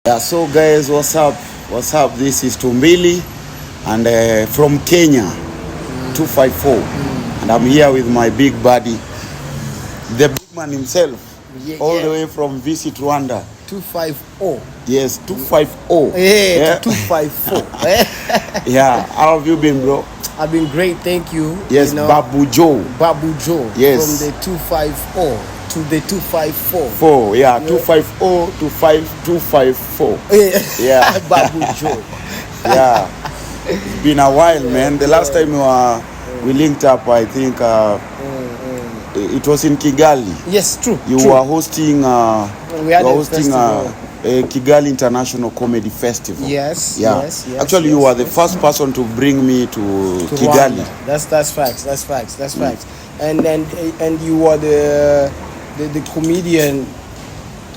Yeah, so guys, what's up? What's up? This is 2mbili and from Kenya, 254. And I'm here with my big buddy, the big man himself, all the way from Visit Rwanda. 250. Yes, 250. Yeah, 254. Yeah, how have you been, bro? I've been great, thank you. Yes, you know, Babu Joe. Yes. From the 250 to the 254. 250 to 254. Yeah. Babu Joe. Yeah. It's been a while, man. The last time we linked up, I think it was in Kigali. Yes, true. You were hosting Kigali International Comedy Festival. Yes. Actually, you were the first person to bring me to Kigali. Rwanda. That's facts. And you were the comedian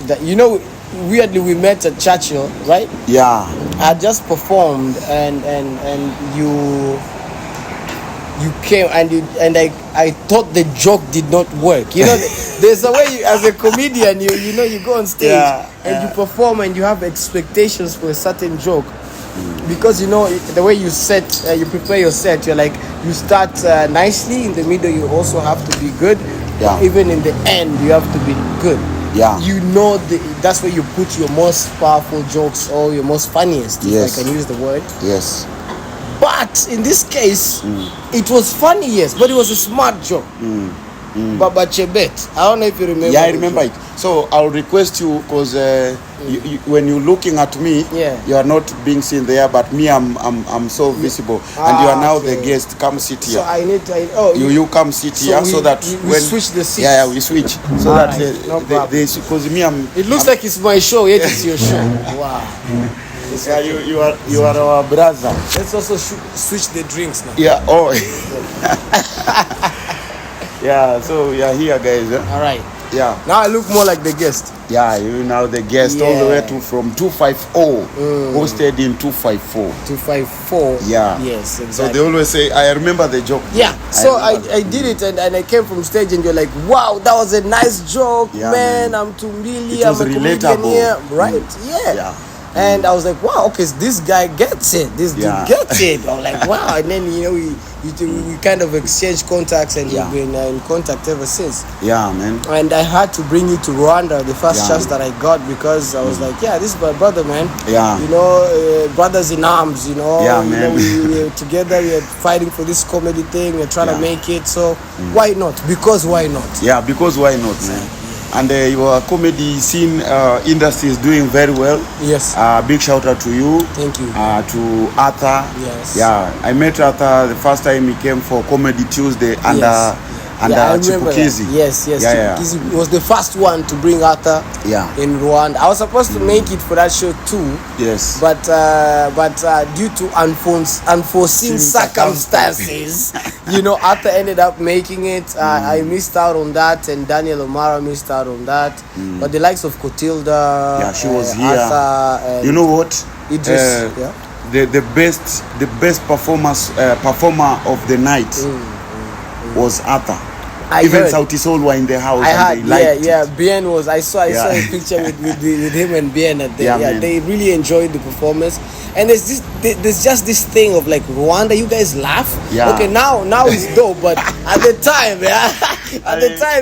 that, you know, weirdly we met at Churchill, right? Yeah. I just performed and you came and I thought the joke did not work. You know, there's a way you, as a comedian, you know, you go on stage and you perform and you have expectations for a certain joke. Because, you know, the way you you prepare your set, you're like, you start nicely, in the middle you also have to be good. Yeah. Even in the end, you have to be good. Yeah. You know, that's where you put your most powerful jokes or your most funniest, if I can use the word. Yes. But in this case, it was funny, yes, but it was a smart joke. But Chebet, I don't know if you remember. Yeah, I remember it. So I'll request you, because when you're looking at me, you are not being seen there, but me, I'm so visible, and you are now the guest. Come sit here. So I need you come sit here so that we switch the seats. Yeah, we switch so that because me, it looks like it's my show, yet it's your show. Wow. Yeah, you are our brother. Let's also switch the drinks now. Yeah. Oh. Yeah. So we are here, guys. All right. Yeah. Now I look more like the guest. Yeah, you now the guest all the way from 250 hosted in 254. 254. Yeah. Yes, exactly. So they always say, I remember the joke. Yeah. So I did it and I came from stage and you're like, wow, that was a nice joke, man. I'm 2mbili. I'm a comedian here. Right? Yeah. And I was like, wow, okay, so this guy gets it. This dude gets it. I'm like, wow. And then, you know, we kind of exchanged contacts and we've been in contact ever since. Yeah, man. And I had to bring you to Rwanda the first chance that I got, because I was like, yeah, this is my brother, man. Yeah. You know, brothers in arms, you know. Yeah, you man. know, we were together, we were fighting for this comedy thing, we're trying to make it. So why not? Because why not? Yeah, because why not, man? And your comedy scene industry is doing very well. Yes. Big shout out to you. Thank you. To Arthur. Yes. Yeah, I met Arthur the first time he came for Comedy Tuesday under Chipukizi. Yes. Chipukizi was the first one to bring Arthur in Rwanda. I was supposed to make it for that show too. Yes. But due to unforeseen circumstances, you know, Arthur ended up making it. I missed out on that, and Daniel O'Mara missed out on that. But the likes of Cotilda, she was here. Arthur, you know what? Idris, the best performer of the night was Arthur. Even Sauti Soul were in the house. Bien was. I saw a picture with him and Bien at there. They really enjoyed the performance. And there's just this thing of like, Rwanda, you guys laugh. Yeah. Okay, now it's dope, but at the time,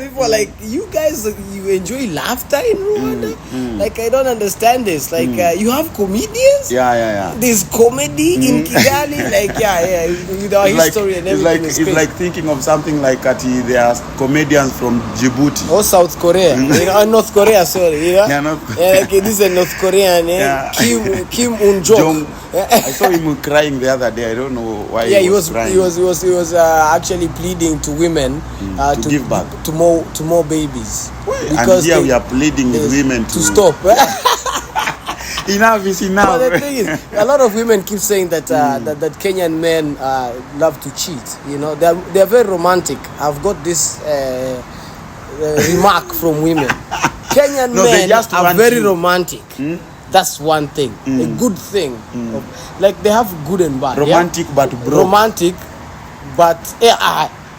people were like, you guys, you enjoy laughter in Rwanda? Like, I don't understand this. Like, you have comedians? Yeah. There's comedy in Kigali? Like, with our history and everything. It's like thinking of something like there are comedians from Djibouti. Or South Korea. You know, North Korea, sorry. You know? Like, this is a North Korean, Kim Un-jong. I saw him crying the other day. I don't know why. He was crying. He was actually pleading to women to give back to more babies. Because here we are pleading with women to stop. Enough is enough. But the thing is, a lot of women keep saying that that Kenyan men love to cheat. You know, they're very romantic. I've got this remark from women. Kenyan men are very romantic. That's one thing. A good thing. Like, they have good and bad. Romantic but broke. Romantic, but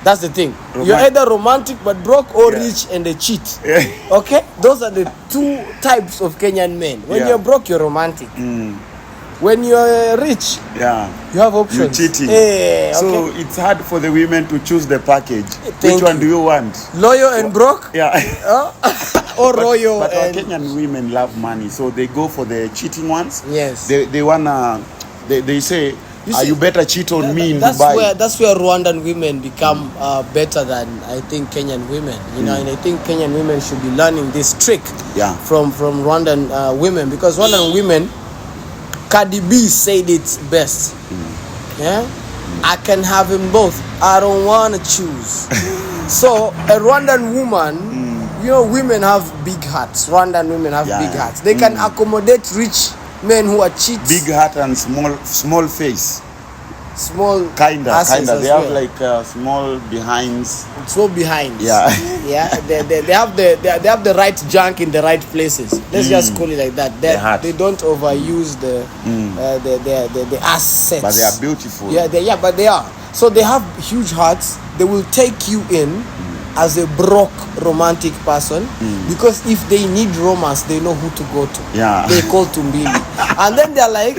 That's the thing. Romantic. You're either romantic but broke or rich and they cheat. Okay? Those are the two types of Kenyan men. When you're broke, you're romantic. When you're rich, you have options. You're cheating. Okay. So it's hard for the women to choose the package. Thank Which one you. do you want? Loyal and broke? Yeah. Or royal But our and... Kenyan women love money, so they go for the cheating ones. Yes. They wanna, they say, you better cheat on me in that's Dubai. That's where Rwandan women become better than, I think, Kenyan women. You know, and I think Kenyan women should be learning this trick from Rwandan women, because Rwandan women, Cardi B said it best. Yeah, I can have them both. I don't wanna choose. So a Rwandan woman, you know, women have big hearts. Rwandan women have big hearts. They can accommodate rich men who are cheats. Big heart and small face. Small Kinda. They well. have like small behinds. Small behinds. Yeah. Yeah. They have the right junk in the right places. Let's just call it like that. They don't overuse the assets. But they are beautiful. Yeah, but they are. So they have huge hearts. They will take you in as a broke romantic person, because if they need romance, they know who to go to. Yeah. They call 2mbili. And then they're like,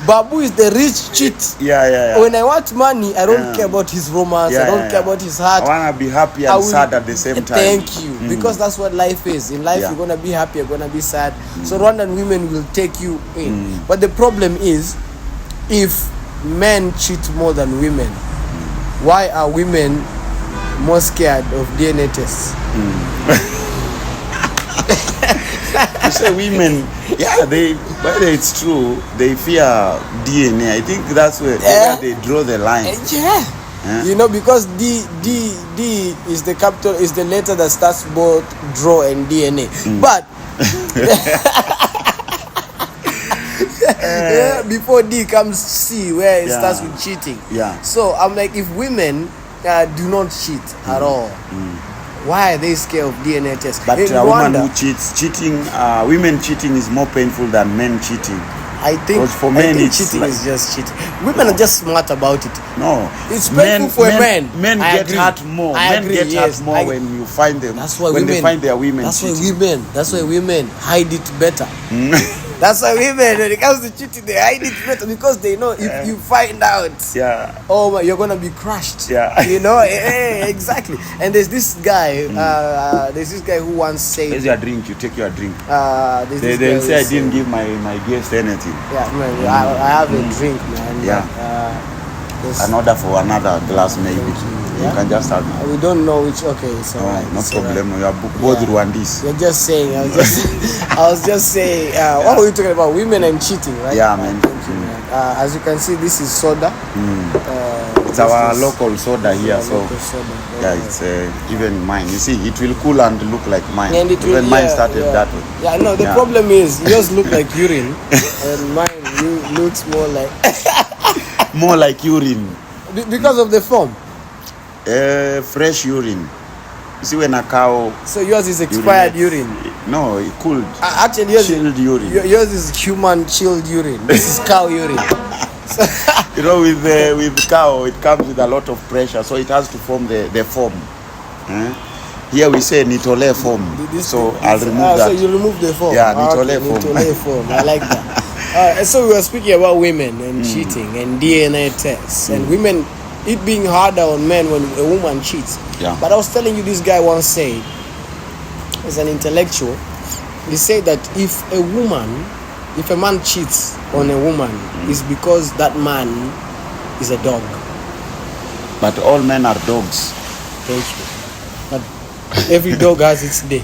Babu is the rich cheat. Yeah. When I want money, I don't care about his romance. I don't care about his heart. I want to be happy and sad at the same time. Thank you. Because that's what life is. In life, you're going to be happy, you're going to be sad. So Rwandan women will take you in. But the problem is, if men cheat more than women, why are women more scared of DNA tests? You say women, whether it's true, they fear DNA. I think that's where they draw the line. You know, because D is the capital, is the letter that starts both draw and DNA. But before D comes C, where it starts with cheating. So I'm like, if women do not cheat at all, why are they scared of DNA tests? But in a Rwanda, woman who cheats, women cheating is more painful than men cheating. I think for men, it's cheating like, is just cheating. Women are just smart about it. No, it's painful for a man. Men get hurt more. Men get hurt more when you find them. That's why when they find their women. That's cheating. That's why women hide it better. That's why women, when it comes to cheating, they hide it better, because they know if you find out, oh, you're gonna be crushed. You know, exactly. And there's this guy, who once said, "Where's your drink? You take your drink." They say I didn't give my guest anything. Yeah, man. I have a drink, man. An order for another glass, maybe. You can just have it. We don't know which. Okay, it's alright. No problem. We are both Rwandese. You're just saying. I was just saying. What were we talking about? Women and cheating, right? Yeah, man. Thank you, man. As you can see, this is soda. It's our local soda here, so soda. it's even mine. You see, it will cool and look like mine. And even mine started that way. Yeah, no. The problem is yours look like urine, and mine looks more like urine. Because of the form. Fresh urine. You see, when a cow. So yours is expired urine. No, it cooled. Actually, yours chilled urine. Yours is human chilled urine. This is cow urine. You know, with cow, it comes with a lot of pressure, so it has to form the foam. Here we say nitole foam. I'll remove that. So you remove the foam. Yeah, nitole foam. Nitole foam. I like that. So we were speaking about women and cheating and DNA tests and women. It being harder on men when a woman cheats. But I was telling you, this guy once said, as an intellectual, he said that if a man cheats on a woman, it's because that man is a dog. But all men are dogs. Thank you. But every dog has its day.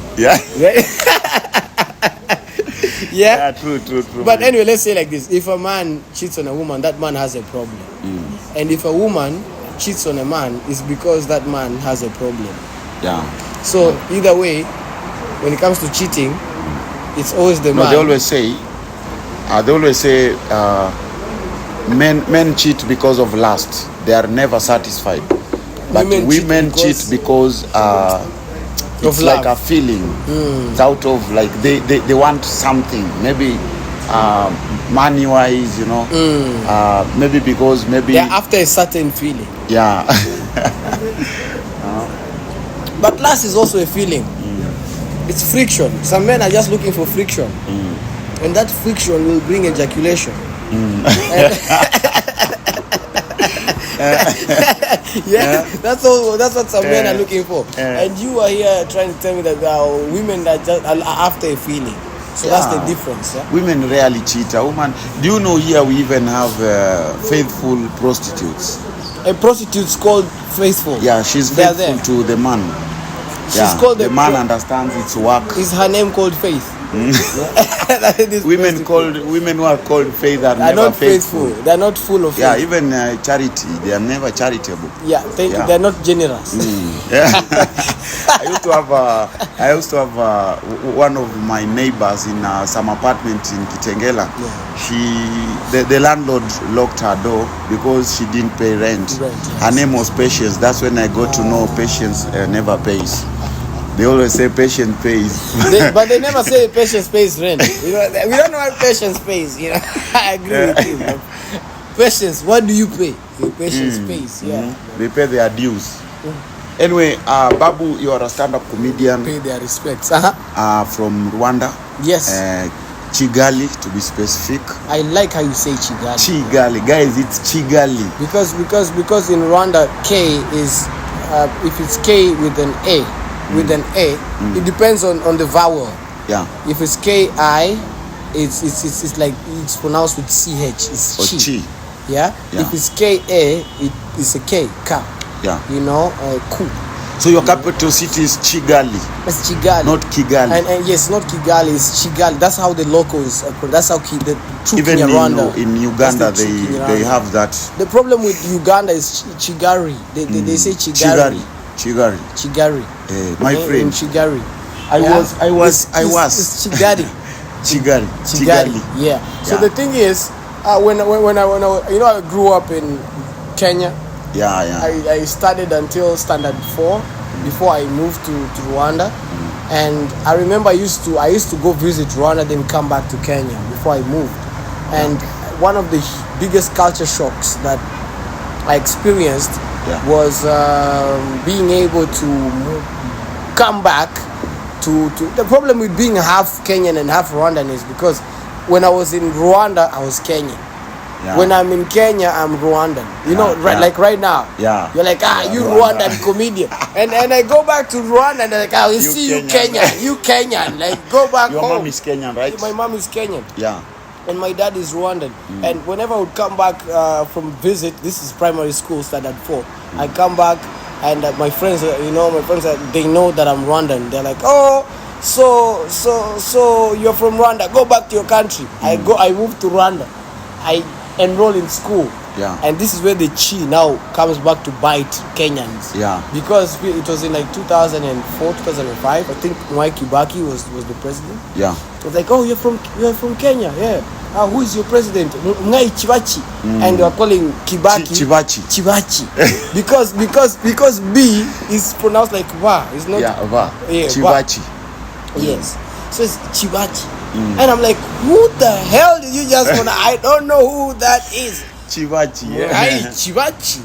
Yeah, true. But anyway, let's say like this: if a man cheats on a woman, that man has a problem. And if a woman cheats on a man, it's because that man has a problem. So either way, when it comes to cheating, it's always the man. They always say, men cheat because of lust. They are never satisfied. But women cheat because it's like a feeling. It's out of like they want something. Maybe money wise, maybe because they're after a certain feeling. But lust is also a feeling. It's friction. Some men are just looking for friction, and that friction will bring ejaculation. That's all. That's what some men are looking for. And you are here trying to tell me that women are just are after a feeling. So that's the difference. Yeah? Women rarely cheat. A woman. Do you know here we even have faithful prostitutes? A prostitute's called faithful. Yeah, she's faithful to the man. She's called the man understands its work. Is her name called Faith? Women who are called Faith are never not faithful. They're not full of faith. Yeah, even charity, they are never charitable. Yeah, they're not generous. I used to have one of my neighbors in some apartment in Kitengela. Yeah. The landlord locked her door because she didn't pay rent. Yes. Her name was Patience. That's when I got to know Patience never pays. They always say Patience pays. But they never say Patience pays rent. You know, we don't know what Patience pays. You know, I agree with you. Bro. Patience, what do you pay? Patience pays. Yeah, they pay their dues. Anyway, Babu, you are a stand-up comedian. Pay their respects. From Rwanda. Yes. Kigali, to be specific. I like how you say Kigali. Kigali, guys, it's Kigali. Because in Rwanda, K is if it's K with an A. With an A, it depends on the vowel. Yeah. If it's K-I, it's like it's pronounced with CH. It's chi. Yeah? If it's K-A, it's a K. Ka. Yeah. You know, ku. So your capital city is Kigali. It's Kigali. Not Kigali. And yes, not Kigali. It's Kigali. That's how the locals. That's how the true even Rwanda. In Uganda, they have that. The problem with Uganda is Chigari. They say Chigari. Chigari. My friend. In Chigari. I was. It's Chigari. Kigali. Yeah. So the thing is, when I I grew up in Kenya. Yeah. I studied until standard 4 before I moved to Rwanda, and I remember I used to go visit Rwanda, then come back to Kenya before I moved. And one of the biggest culture shocks that I experienced was being able to come back to the problem with being half Kenyan and half Rwandan is because when I was in Rwanda I was Kenyan. When I'm in Kenya I'm Rwandan. You know, like right now. Yeah. You're like you Rwandan comedian. And I go back to Rwanda and they're like we see you Kenyan. You Kenyan. Like go back home. Your mom is Kenyan, right? My mom is Kenyan. Yeah. And my dad is Rwandan. And whenever I would come back from visit, this is primary school, standard 4. I come back and my friends, they know that I'm Rwandan. They're like, oh, so you're from Rwanda. Go back to your country. I moved to Rwanda. I enroll in school. Yeah. And this is where the chi now comes back to bite Kenyans. Yeah. Because it was in like 2004, 2005. I think Mwai Kibaki was the president. Yeah. It was like, oh, you're from Kenya. Yeah. Who is your president? Ngai Chivachi. And they were calling Kibaki Chivachi. because B is pronounced like Va. It's not Va. Yeah, Chivachi. Yes. So it's Chivachi. And I'm like, who the hell did you just wanna? I don't know who that is. Chivachi. Chivachi.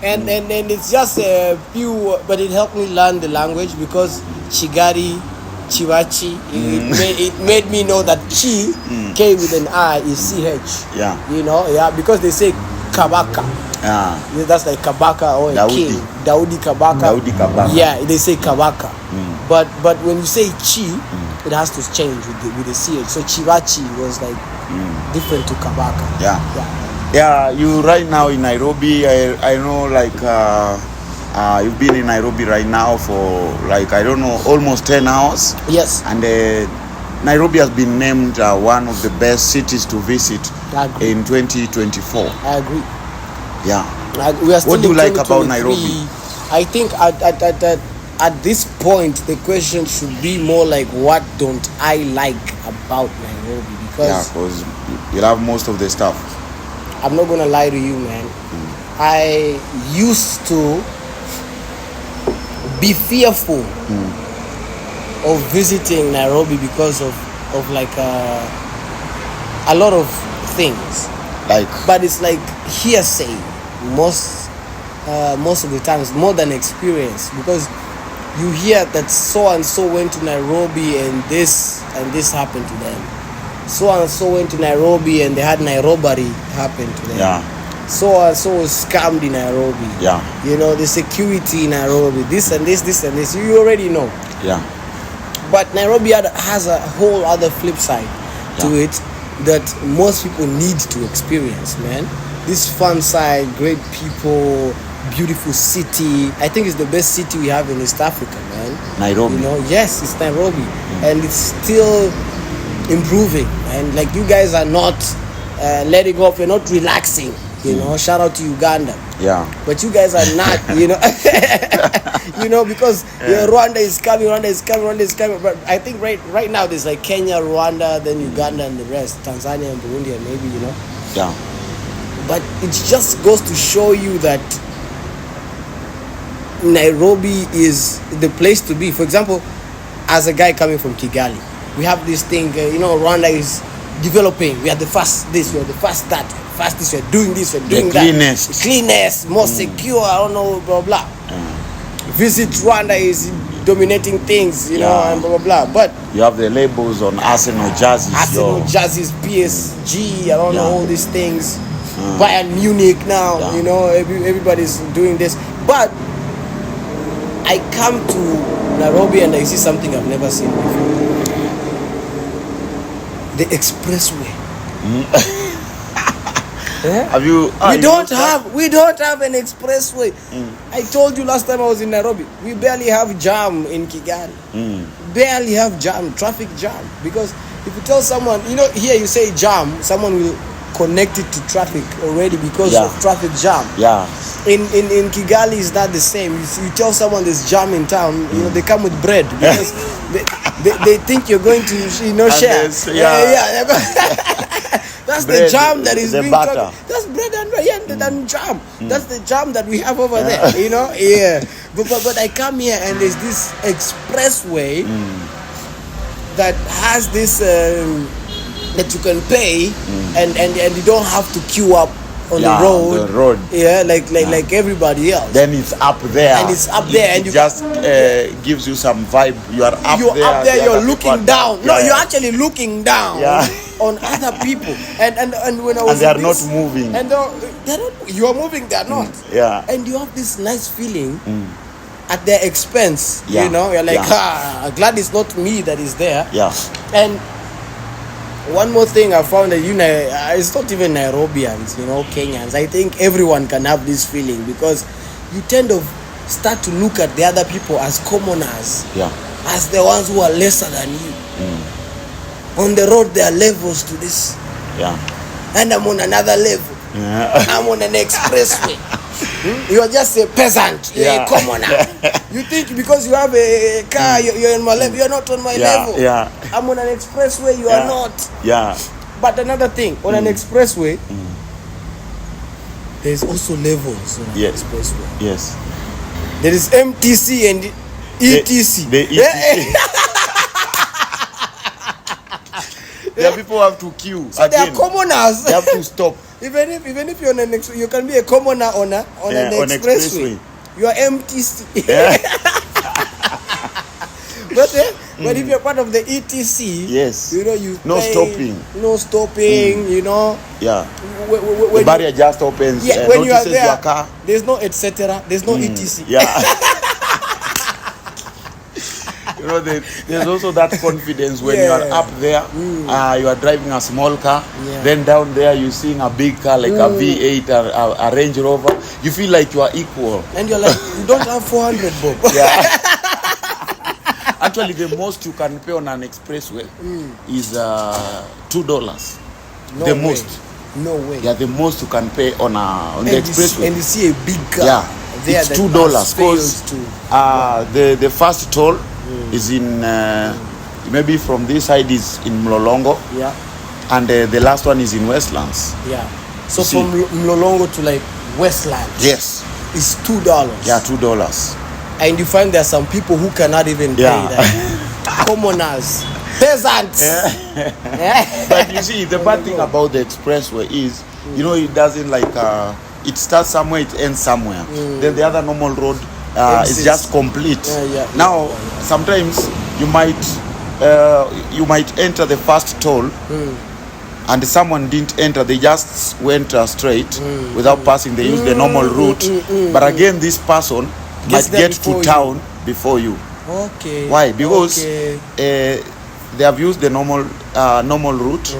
And it's just a few, but it helped me learn the language because Chigari, Chivachi, it made me know that Chi, K with an I, is CH. Yeah. You know, because they say Kabaka. Yeah. That's like Kabaka or a king. Daudi Kabaka. Yeah, they say Kabaka. But when you say Chi, it has to change with the CH. So Chivachi was like different to Kabaka. Yeah, you right now in Nairobi. I know like you've been in Nairobi right now for like I don't know almost 10 hours. Yes. And Nairobi has been named one of the best cities to visit in 2024. I agree. Yeah. We are still what do you like about Nairobi? I think at this point the question should be more like what don't I like about Nairobi, because you'll have most of the stuff. I'm not gonna lie to you, man. I used to be fearful of visiting Nairobi because of like a lot of things. Like, but it's like hearsay. most of the times more than experience, because you hear that so and so went to Nairobi and this happened to them. So and so went to Nairobi and they had Nairobi happen to them. Yeah. So and so was scammed in Nairobi. Yeah. You know, the security in Nairobi, this and this and this. You already know. Yeah. But Nairobi has a whole other flip side to it that most people need to experience, man. This fun side, great people, beautiful city. I think it's the best city we have in East Africa, man. Nairobi. You know, yes, it's Nairobi. And it's still improving. And like, you guys are not letting off, you're not relaxing. You know, shout out to Uganda. Yeah. But you guys are not, you know, you know, because Rwanda is coming. But I think right now there's like Kenya, Rwanda, then Uganda, and the rest, Tanzania and Burundi, and maybe, you know. Yeah. But it just goes to show you that Nairobi is the place to be. For example, as a guy coming from Kigali, we have this thing, you know, Rwanda is developing. We are the first this, we are the first that, fastest, we're doing this, we're doing that. Cleanest, more secure, I don't know, blah, blah. Visit Rwanda is dominating things, you know, and blah, blah, blah. But you have the labels on Arsenal jerseys. Jerseys, PSG, I don't know, all these things. Bayern Munich now, you know, everybody's doing this. But I come to Nairobi and I see something I've never seen before. The expressway. Have you? We don't have an expressway. I told you last time I was in Nairobi, we barely have jam in Kigali. Barely have jam, traffic jam. Because if you tell someone, you know, here you say jam, someone will connect it to traffic already because of traffic jam. Yeah. In Kigali is not the same. You tell someone there's jam in town, you know, they come with bread because they think you're going to, you know, share. That's bread, the jam that is being talked. That's bread and jam. That's the jam that we have over there, you know. But I come here and there's this expressway that has this that you can pay and you don't have to queue up on the road. Like everybody else. Then it's up there. And it's up there, and it just gives you some vibe. You are up there. You're up there. You're looking down. No, you're actually looking down on other people. And when I was they are not moving. And they're not. You are moving. They are not. Yeah. And you have this nice feeling at their expense. Yeah. You know, you're like, glad it's not me that is there. Yeah. And one more thing I found that it's not even Nairobians, you know, Kenyans. I think everyone can have this feeling because you tend to start to look at the other people as commoners, as the ones who are lesser than you. On the road, there are levels to this. And I'm on another level. I'm on an expressway. You're just a peasant. You're a commoner. You think because you have a car, you're on my level. You're not on my level. I'm on an expressway. You are not. But another thing, on an expressway, there's also levels on an expressway. Yes. There is MTC and ETC. The ETC. There are people who have to queue. So they are commoners. They have to stop. Even if you're on an you can be a commoner on an expressway. You are MTC. But if you're part of the ETC, you know, you no stopping, you know. The barrier just opens. When you are there, your car. There's no etc. There's no ETC. You know, there's also that confidence when you are up there, you are driving a small car, then down there you're seeing a big car like a V8 or a Range Rover. You feel like you are equal. And you're like, you don't have 400, Bob. Actually, the most you can pay on an expressway is $2. No way. Yeah, the most you can pay on the expressway. And you see a big car. It's $2 because the first toll is in maybe from this side is in Mlolongo, and the last one is in Westlands. So from Mlolongo to like Westlands, it's $2. $2. And you find there are some people who cannot even pay that. Commoners, peasants. But you see, the bad thing about the expressway is, you know, it doesn't like it starts somewhere, it ends somewhere. Then the other normal road is just complete. Now, sometimes you might enter the first toll, and someone didn't enter. They just went straight without passing. They used the normal route. But again, this person might get to town before you. Okay. Why? Because they have used the normal route.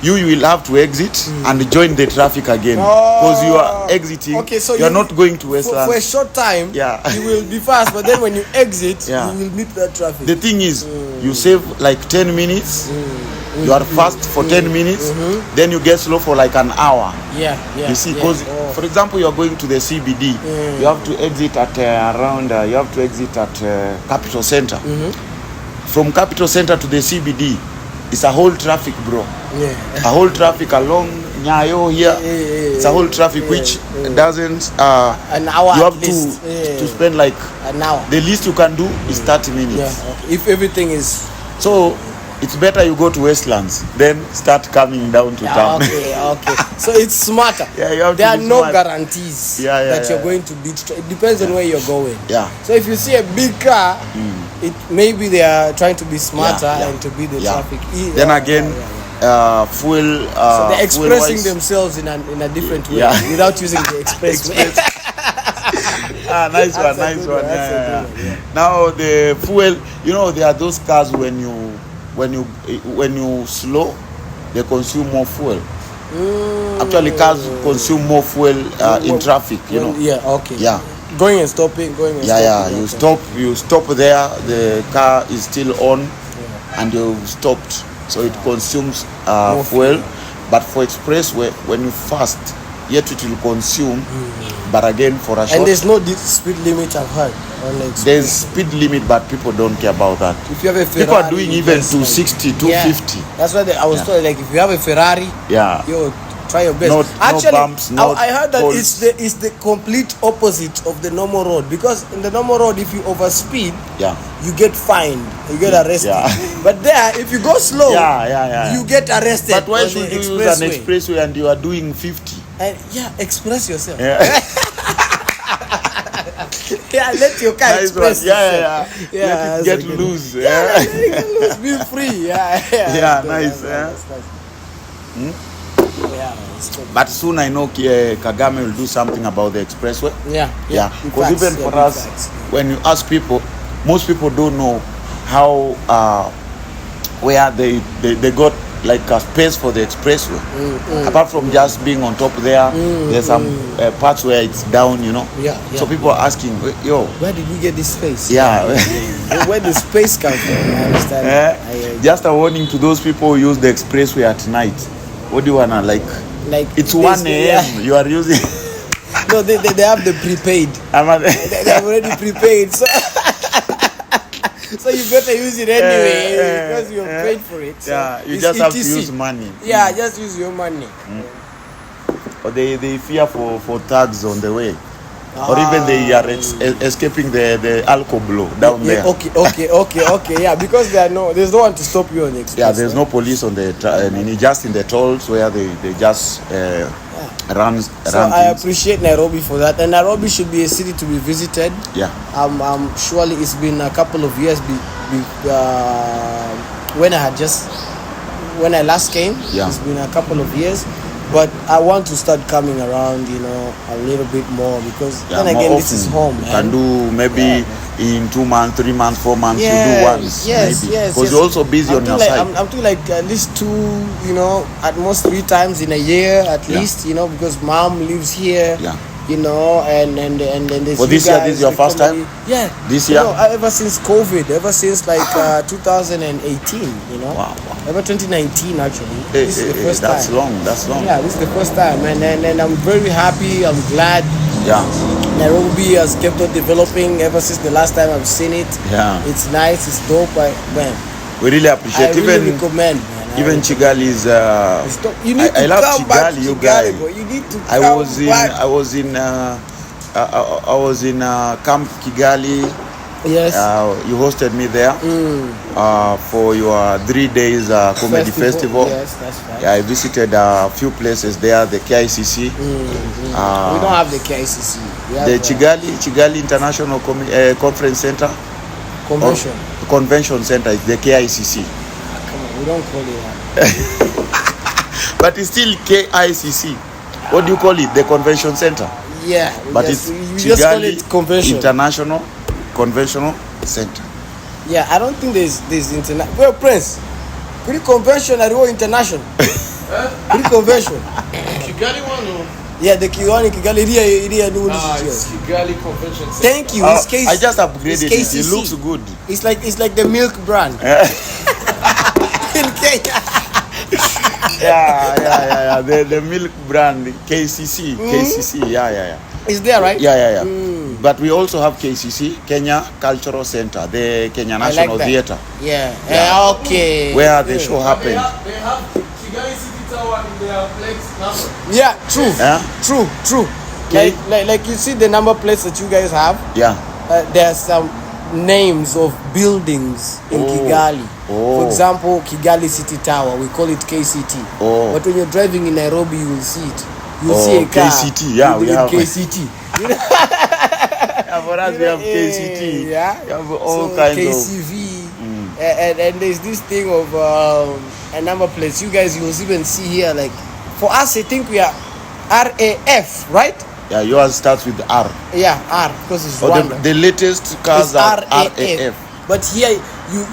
You will have to exit and join the traffic again, because you are exiting. Okay, so you are not going to Westland. For a short time, you will be fast, but then when you exit, you will meet that traffic. The thing is, you save like 10 minutes. You are fast for 10 minutes, then you get slow for like an hour. You see, because for example, you are going to the CBD, you have to exit at you have to exit at Capital Center. From Capital Center to the CBD, it's a whole traffic, bro. A whole traffic along Nyayo here. It's a whole traffic which doesn't. An hour. You have to spend like an hour. The least you can do is 30 minutes. If everything is so. It's better you go to Westlands, then start coming down to town. Okay. So it's smarter. You have there to are be no smart. guarantees that you're going to beat. It depends on where you're going. So if you see a big car, it maybe they are trying to be smarter and to beat the traffic. Then again, fuel. So they're expressing themselves in a different way without using the expressway. Nice one. Now the fuel, there are those cars when you slow, they consume more fuel. Actually, cars consume more fuel in traffic. Going and stopping. You stop there. The car is still on, and you stopped, so it consumes fuel. But for expressway, when you fast, yet it will consume. But again, for a short. And there's no speed limit, I've heard. There's speed limit, but people don't care about that. If you have a Ferrari, people are doing even 260, 250. That's why I was told, like, if you have a Ferrari, you try your best. Actually, no bumps, I heard that it's the complete opposite of the normal road, because in the normal road, if you overspeed, you get fined, you get arrested. But there, if you go slow, you get arrested. But why should you use an expressway and you are doing 50? And express yourself. Let your car express. Let it get loose. Let it get loose. Be free. Nice. But soon I know Kagame will do something about the expressway. Because even for us, when you ask people, most people don't know how where they got like a space for the expressway. Apart from just being on top there, there's some parts where it's down, So people are asking, where did we get this space? Where the space come from? I understand. Just a warning to those people who use the expressway at night. What do you wanna like? It's 1 a.m. You are using. No, they have the prepaid. They have already prepaid. So you better use it anyway because you paid for it. So you just have to use money. Just use your money. Or they fear for tags on the way. Or even they are escaping the alcohol blow down there. Okay. Because there's no one to stop you on the express. There's no police on the just in the tolls where they just run. So I appreciate Nairobi for that, and Nairobi should be a city to be visited. Surely it's been a couple of years when I last came. It's been a couple of years. But I want to start coming around, a little bit more, because then again, this is home. You can do maybe in 2 months, 3 months, 4 months, you do once. Because you're also busy on your side. I'm doing like at least 2, at most 3 times in a year, at least, because mom lives here. And for this year, this is your first time? This year? Ever since COVID, ever since like 2018, Wow. Ever 2019 actually. This is the first time. That's long. This is the first time, and I'm very happy. I'm glad. Nairobi has kept on developing ever since the last time I've seen it. It's nice. It's dope. We really appreciate. I really recommend. Even Kigali is. You need to love come back to you Kigali, guys. bro. You need to I come back. was in Camp Kigali. Yes. You hosted me there for your 3 days comedy festival. Yes, that's right. Yeah, I visited a few places there, the KICC. We don't have the KICC. We have The Kigali International Conference Center. Convention. Convention Center is the KICC. Come on, we don't call it that. But it's still KICC. What do you call it? The Convention Center? Yeah. But we just call it Kigali convention. International Conventional Center. Yeah, I don't think there's international. Well, Prince, pretty convention at all international. Pretty convention. Kigali one or? Yeah, the Kigali area no It's Kigali Convention Center. Thank you. It's KC, I just upgraded it. KCC. It looks good. It's like the milk brand in Kenya. Yeah. The milk brand KCC. KCC. Yeah. It's there, right? Yeah. But we also have KCC, Kenya Cultural Center, the Kenya National Theatre. Yeah. Okay. Where the show happened. They have Kigali City Tower in their plates number. Yeah, true. Yeah? True. Okay. Like you see the number plates that you guys have. Yeah. There are some names of buildings in Kigali. For example, Kigali City Tower, we call it KCT. But when you're driving in Nairobi, you will see it. You will see a car. KCT, yeah, we have KCT. Yeah, for us, we have KCT. Yeah. We have all kinds KCV. And there's this thing of a number plates. You guys, you'll even see here, like, for us, I think we are RAF, right? Yeah, yours starts with R. Yeah, R, because it's Rwanda. The latest cars are RAF. But here,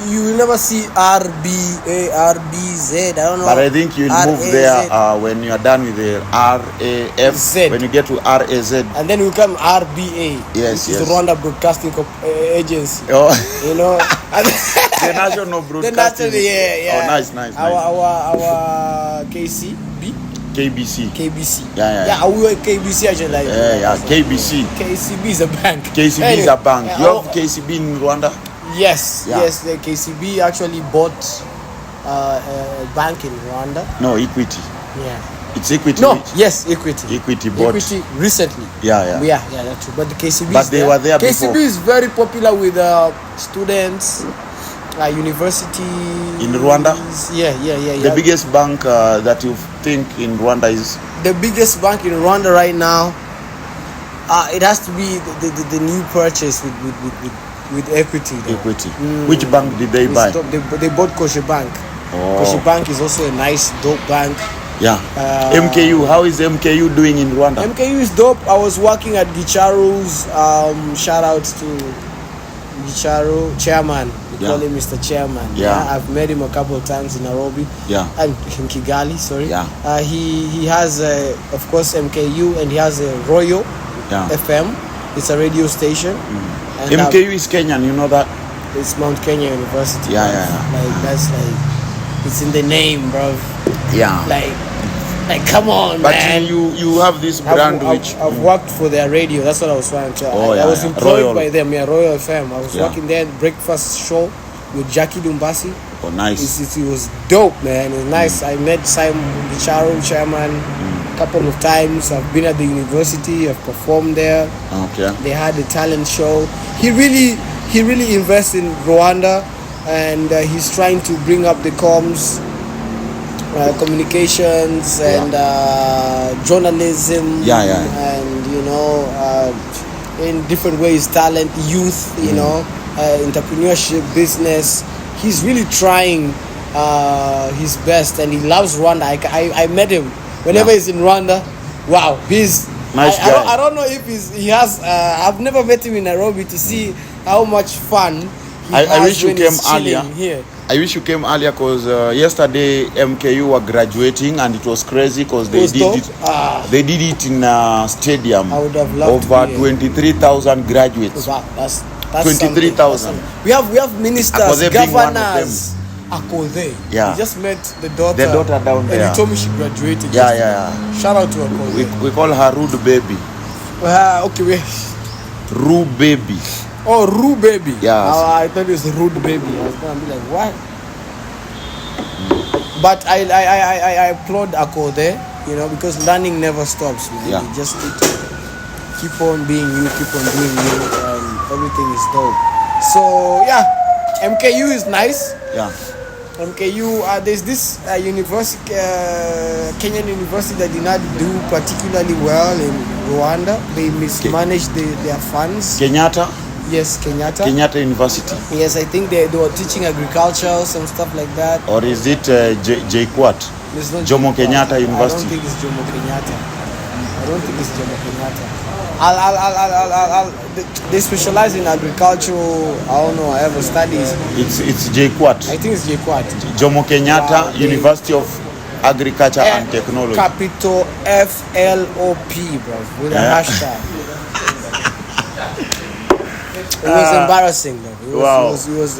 you will never see RBA, RBZ. I don't know. But I think you'll move there when you are done with the RAF. Z. When you get to RAZ. And then will come RBA. Yes, which is the Rwanda Broadcasting Agency. Oh. You know. The National Broadcasting. Yeah. Oh, nice. Our KCB. KBC. Yeah. We were KBC actually. Like, KBC. KCB is a bank. KCB is a bank. You have KCB in Rwanda? Yes. The KCB actually bought a bank in Rwanda. No, Equity. Yeah. It's Equity. No, yes, Equity. Equity bought. Equity recently. Yeah, that's true. But the KCB But they were there KCB before. is very popular with students, university. In Rwanda? Yeah. The biggest bank that you think in Rwanda is? The biggest bank in Rwanda right now, it has to be the new purchase with Equity. Though. Equity. Which bank did they buy? They bought Koshe Bank. Koshe Bank is also a nice, dope bank. Yeah. MKU. How is MKU doing in Rwanda? MKU is dope. I was working at Gicharu's. Shout out to Gicharu, chairman. We call him Mr. Chairman. Yeah. I've met him a couple of times in Nairobi. Yeah. And in Kigali, sorry. Yeah. He has, of course, MKU, and he has a Royal FM. It's a radio station. And MKU is Kenyan, you know that? It's Mount Kenya University. Yeah. Like, that's like, it's in the name, bro. Yeah. Like, come on, but man. you have this brand which I've worked for their radio. That's what I was trying to. I was employed Royal. by them. Yeah, Royal FM. I was working there. Breakfast show with Jackie Dumbasi. Oh, nice. It was dope, man. It was nice. I met Simon Gicharu, chairman, a couple of times. I've been at the university. I've performed there. Okay. They had a talent show. He really invests in Rwanda, and he's trying to bring up the comms. Communications and journalism, and in different ways, talent, youth, entrepreneurship, business. He's really trying his best, and he loves Rwanda. I met him whenever he's in Rwanda. Wow, he's nice guy. I don't know if he has. I've never met him in Nairobi to see how much fun. I wish you came earlier. Here. I wish you came earlier because yesterday MKU were graduating and it was crazy because they did it. They did it in a stadium. I would have loved over 23,000 graduates. Wow, that's 23,000. We have ministers, Akode governors. Akode. Yeah. We just met the daughter. The daughter down there. And he told me she graduated. Yeah. Shout out to Akode. We call her Rude Baby. Okay. Rude Baby. Oh, Rude Baby. Yeah. I thought it was Rude Baby. I was gonna be like, what? But I applaud Akode, because learning never stops, man. Yeah. You just need to keep on being you, keep on doing you, and everything is dope. So yeah, MKU is nice. Yeah. MKU, there's this university, Kenyan university that did not do particularly well in Rwanda. They mismanaged their funds. Kenyatta. Yes, Kenyatta. Kenyatta University. Yes, I think they were teaching agriculture, some stuff like that. Or is it JKUAT? It's not Jomo JKUAT. Kenyatta University. I don't think it's Jomo Kenyatta. They specialize in agricultural. I don't know. I ever studies. It's JKUAT. I think it's JKUAT. Jomo Kenyatta University of Agriculture and Technology. Capital FLOP, bro, with a hashtag. It was embarrassing, though. It was.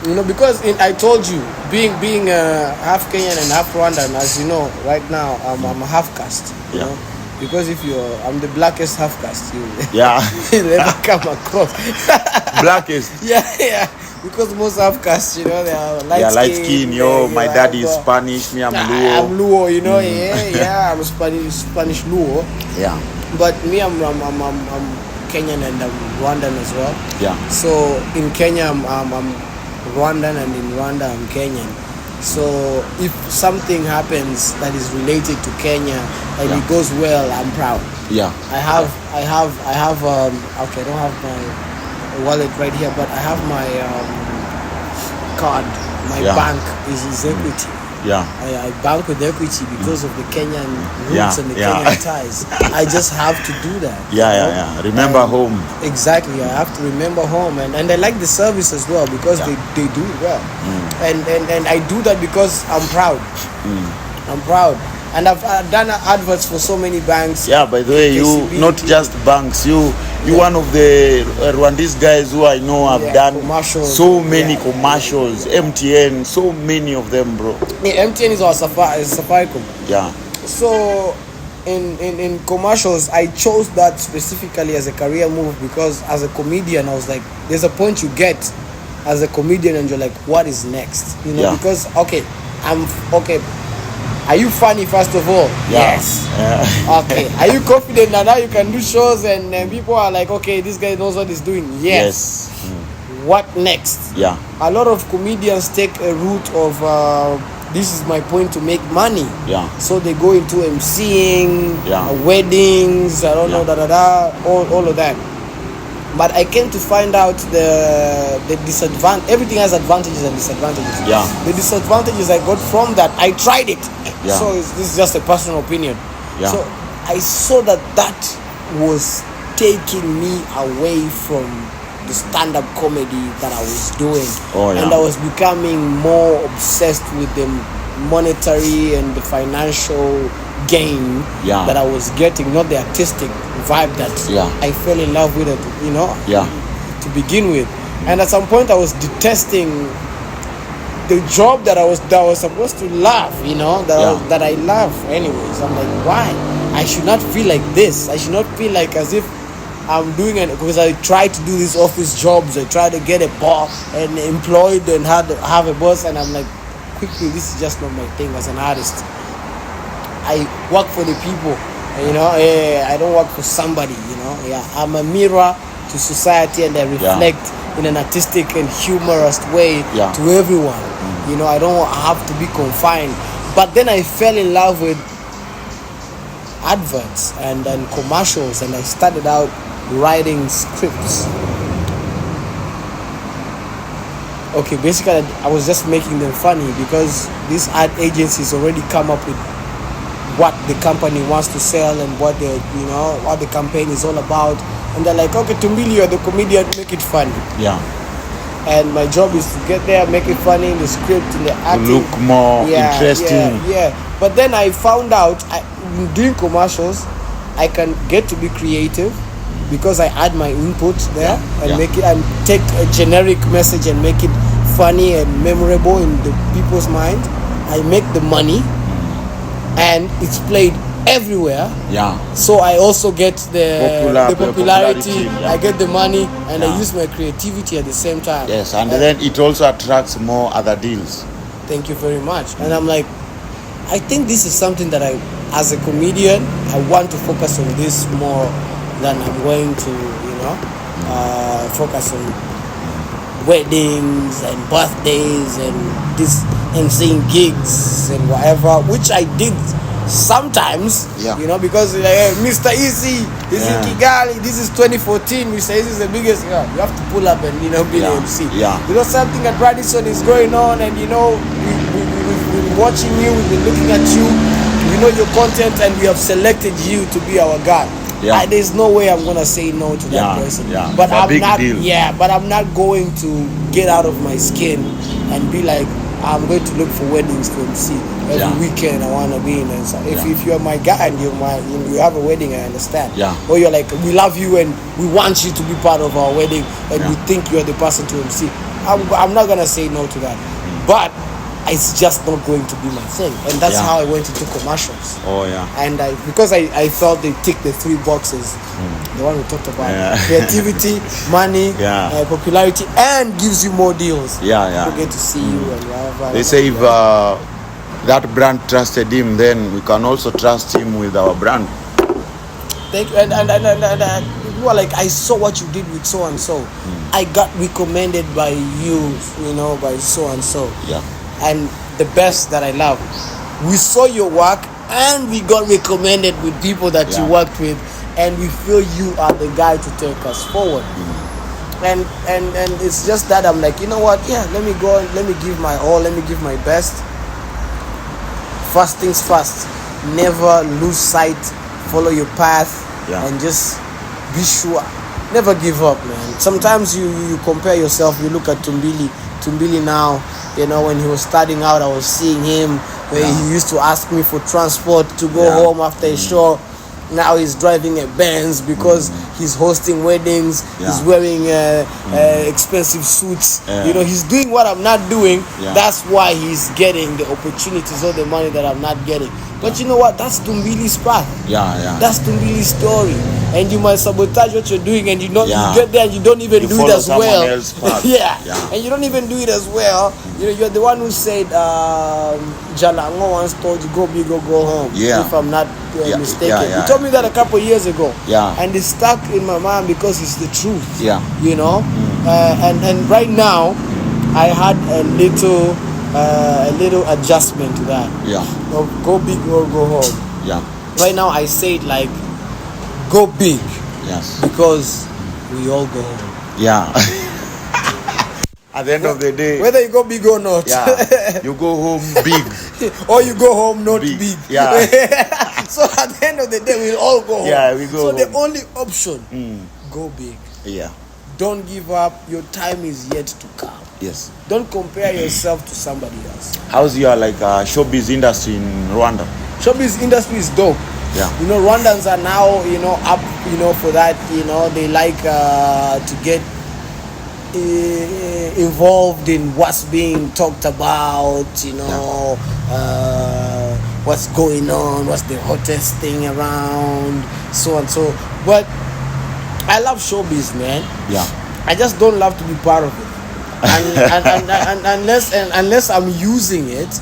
You know, because I told you, being half Kenyan and half Rwandan, as you know, right now I'm a half caste. You know, because I'm the blackest half caste. You never come across. Blackest. Yeah. Because most half caste, you know, they are light skin. My dad is Spanish. Me, I'm Luo. I'm Luo. You know, I'm Spanish Luo. Yeah. But me, I'm Kenyan and Rwandan as well. Yeah. So in Kenya, I'm Rwandan, and in Rwanda, I'm Kenyan. So if something happens that is related to Kenya and it goes well, I'm proud. Yeah. I have. Okay, I don't have my wallet right here, but I have my card. My bank is Equity. Yeah. I bank with Equity because of the Kenyan roots and the Kenyan ties. I just have to do that. Yeah. Remember home. Exactly. I have to remember home, and I like the service as well because they do it well. And I do that because I'm proud. I'm proud. And I've done adverts for so many banks. Yeah, by the way, you not just banks. You one of the Rwandese guys who I know have done so many commercials. MTN, so many of them, bro. Yeah, MTN is our Safaricom. Yeah. So in commercials, I chose that specifically as a career move because as a comedian, I was like, there's a point you get as a comedian and you're like, what is next? You know, because are you funny, first of all? Yes. Okay. Are you confident that now you can do shows and people are like, okay, this guy knows what he's doing? Yes. What next? Yeah. A lot of comedians take a route of this is my point to make money. Yeah. So they go into MCing, weddings, I don't know, all of that. But I came to find out the disadvantage. Everything has advantages and disadvantages. Yeah. The disadvantages I got from that, I tried it. Yeah. So this is just a personal opinion. Yeah. So I saw that was taking me away from the stand-up comedy that I was doing. And I was becoming more obsessed with the monetary and the financial gain that I was getting, not the artistic vibe that I fell in love with it, you know, to begin with. And at some point I was detesting the job that I was supposed to love, you know, that I love anyways. I'm like, why? I should not feel like this. I should not feel like as if I'm doing it because I try to do these office jobs. I try to get a boss and employed and have a boss, and I'm like, quickly, this is just not my thing as an artist. I work for the people, you know. I don't work for somebody, you know. I'm a mirror to society, and I reflect in an artistic and humorous way to everyone. You know, I don't have to be confined. But then I fell in love with adverts and commercials, and I started out writing scripts. Okay, basically I was just making them funny because these ad agencies already come up with what the company wants to sell and what the campaign is all about, and they're like, okay, 2mbili, you're the comedian, make it funny. Yeah. And my job is to get there, make it funny in the script, in the acting, to look more interesting. Yeah. But then I found out, doing commercials, I can get to be creative because I add my input there and make it, and take a generic message and make it funny and memorable in the people's mind. I make the money, and it's played everywhere. Yeah. So I also get the popularity. I get the money, and I use my creativity at the same time. Yes, and then it also attracts more other deals. Thank you very much. And I'm like, I think this is something that I, as a comedian, I want to focus on this more than I'm going to, focus on weddings and birthdays and this emceeing gigs and whatever, which I did sometimes, you know, because Mr. Easy is in Kigali, this is 2014, Mr. Easy is the biggest, you have to pull up and, you know, be the MC. You know, something at Radisson is going on, and, you know, we've been watching you, we've been looking at you, we know your content, and we have selected you to be our guy. There's no way I'm gonna say no to that person. But I'm not. Deal. But I'm not going to get out of my skin and be like, I'm going to look for weddings to MC every weekend. I want to be in. And so if you're my guy and you have a wedding, I understand. Or you're like, we love you and we want you to be part of our wedding, and we think you're the person to MC. I'm not gonna say no to that. But it's just not going to be my thing, and that's how I went into commercials. And because I felt they tick the 3 boxes, the one we talked about, creativity, money, popularity, and gives you more deals. People get to see you and whatever. They say if that brand trusted him, then we can also trust him with our brand. Thank you. And you are like, I saw what you did with so and so. I got recommended by you, you know, by so and so. And the best that I love, we saw your work and we got recommended with people that you worked with, and we feel you are the guy to take us forward. And it's just that I'm like, you know what, let me go, let me give my all, let me give my best. First things first, never lose sight, follow your path, and just be sure, never give up, man. Sometimes you compare yourself, you look at 2mbili now. You know, when he was starting out, I was seeing him where he used to ask me for transport to go home after a show. Now he's driving a Benz because he's hosting weddings. He's wearing expensive suits. You know, he's doing what I'm not doing. That's why he's getting the opportunities or the money that I'm not getting. But you know what? That's 2mbili's path. That's 2mbili's story. And you might sabotage what you're doing, and you get there and you don't even do it as well. And you don't even do it as well. You know, you're the one who said Jalango once told you go big or go home. If I'm not mistaken. He told me that a couple of years ago. And it's stuck in my mind because it's the truth. You know? And right now I had a little adjustment to that. Go big or go home. Right now I say it like, go big. Because we all go home. At the end of the day, whether you go big or not, you go home big, or you go home not big. So at the end of the day, we'll all go home. We go. So home. The only option, go big. Don't give up. Your time is yet to come. Don't compare yourself to somebody else. How's your showbiz industry in Rwanda? Showbiz industry is dope. You know, Rwandans are now, you know, up, you know, for that. You know, they like to get involved in what's being talked about. You know, what's going on, what's the hottest thing around, so and so. But I love showbiz, man. I just don't love to be part of it. And unless I'm using it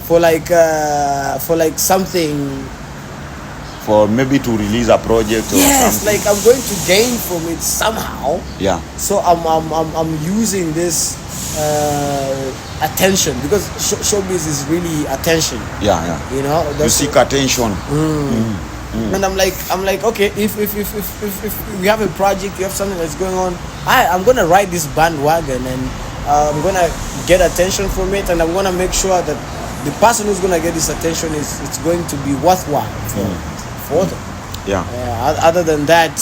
for something, for maybe to release a project or something. Like I'm going to gain from it somehow. So I'm using this attention, because showbiz is really attention. You know, you seek attention. And I'm like, okay, if we have a project, you have something that's going on, I'm gonna ride this bandwagon, and I'm gonna get attention from it, and I'm gonna make sure that the person who's gonna get this attention it's going to be worthwhile for them. Other than that,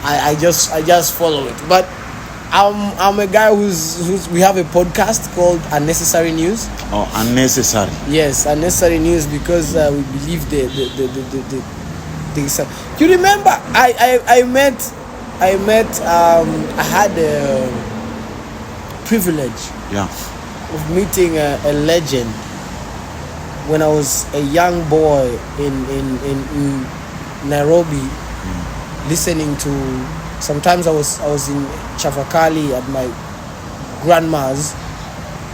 I just follow it. But I'm a guy who's we have a podcast called Unnecessary News. Unnecessary. Yes, Unnecessary News, because we believe the you remember I had a privilege of meeting a legend when I was a young boy in Nairobi, listening to, sometimes I was in Chavakali at my grandma's,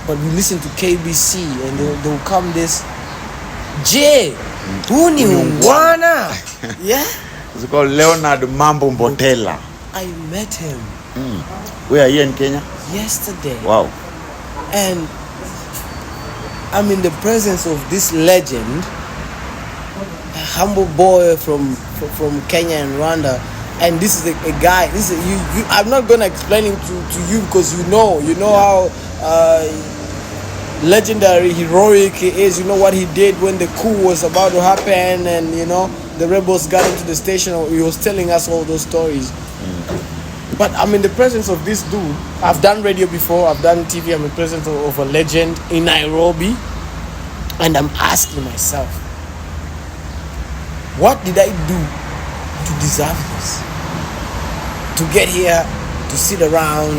but we listened to KBC, and they will come this huu ni ungwana. It's called Leonard Mambo Mbotela. I met him. Where are you in Kenya? yesterday. Wow. And I'm in the presence of this legend, a humble boy from Kenya and Rwanda. And this is a guy. This is you. I'm not gonna explain him to you because you know how legendary, heroic he is. You know what he did when the coup was about to happen, and the rebels got into the station. He was telling us all those stories. But I'm in the presence of this dude. I've done radio before. I've done TV. I'm in the presence of a legend in Nairobi, and I'm asking myself, what did I do to deserve this? To get here, to sit around,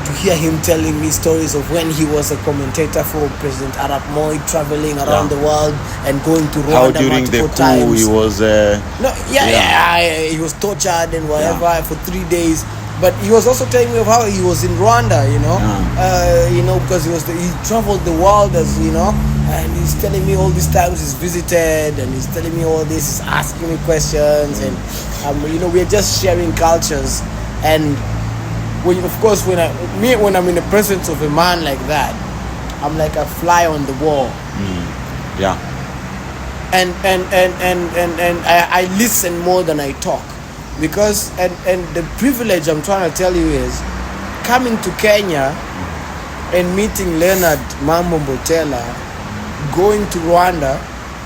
to hear him telling me stories of when he was a commentator for President Arap Moi, traveling around the world and going to Rwanda How during the coup times. he was he was tortured and whatever for 3 days. But he was also telling me of how he was in Rwanda, because he traveled the world and he's telling me all these times he's visited, and he's telling me all this, he's asking me questions, and we're just sharing cultures. And when I'm in the presence of a man like that, I'm like a fly on the wall. Yeah. And I listen more than I talk, because and the privilege I'm trying to tell you is coming to Kenya and meeting Leonard Mambo Mbotela, going to Rwanda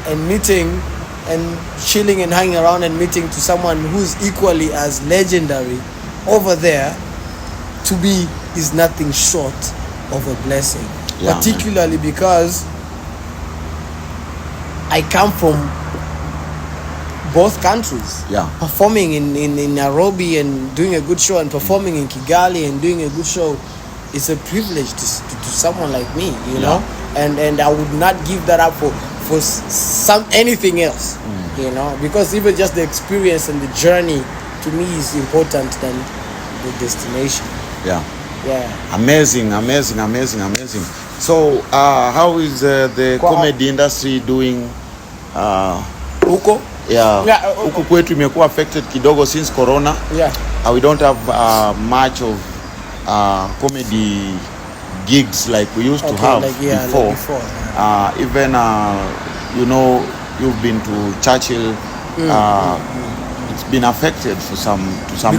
and meeting and chilling and hanging around and meeting to someone who's equally as legendary over there, to me is nothing short of a blessing. Particularly because I come from both countries. Performing in Nairobi and doing a good show, and performing in Kigali and doing a good show is a privilege to someone like me, and I would not give that up for anything else, because even just the experience and the journey to me is important than the destination. Amazing. So how is the comedy industry doing huko? Huku kwetu imekuwa affected kidogo since corona. We don't have much of comedy gigs like we used to have before. Even you've been to Churchill. It's been affected to some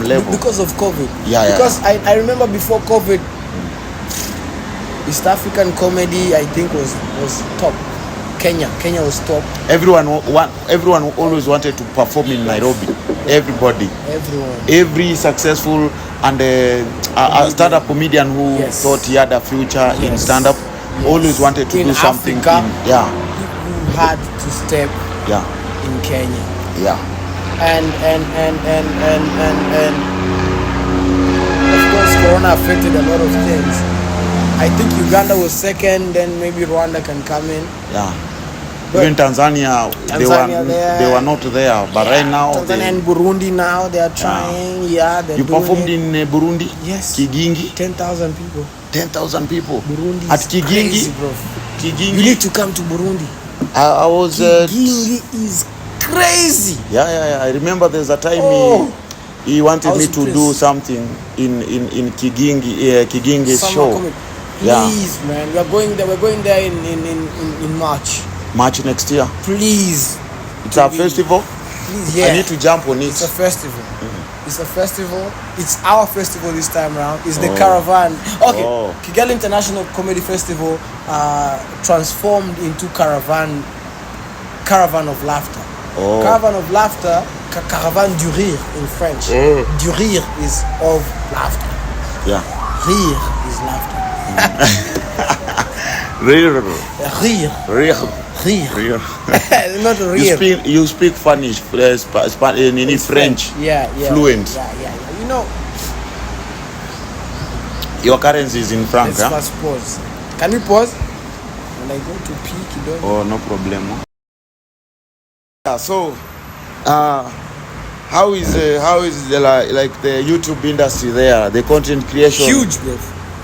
level because of COVID. Because I remember before COVID, East African comedy I think was top. Kenya was top. Everyone always wanted to perform in Nairobi. Every successful and a stand-up comedian who thought he had a future in stand-up always wanted to do something. You had to step in Kenya. And of course Corona affected a lot of things. I think Uganda was second, then maybe Rwanda can come in. But even Tanzania they were not there, but right now Tanzania and Burundi now they are trying. You performed in Burundi? Yes. Kigingi? 10,000 people. 10,000 people. Burundi at is Kigingi. Crazy, bro. Kigingi. You need to come to Burundi. I was. Kigingi is crazy. I remember there's a time he wanted me to do something in Kigingi's show. Please, man, we're going there in March. March next year. Please. It's a festival. Please, I need to jump on it. It's a festival. It's a festival. It's our festival this time around. It's the Caravan. Kigali International Comedy Festival transformed into Caravan of Laughter. Caravan of Laughter, Caravan du Rire in French. Du Rire is of laughter. Rire is laughter. Rire. Not real. You speak Spanish, in French. Fluent. Your currency is in franc. Let's first pause. Can we pause? When I go to peak, you don't. No problem. So, how is the YouTube industry there? The content creation. Huge, bro.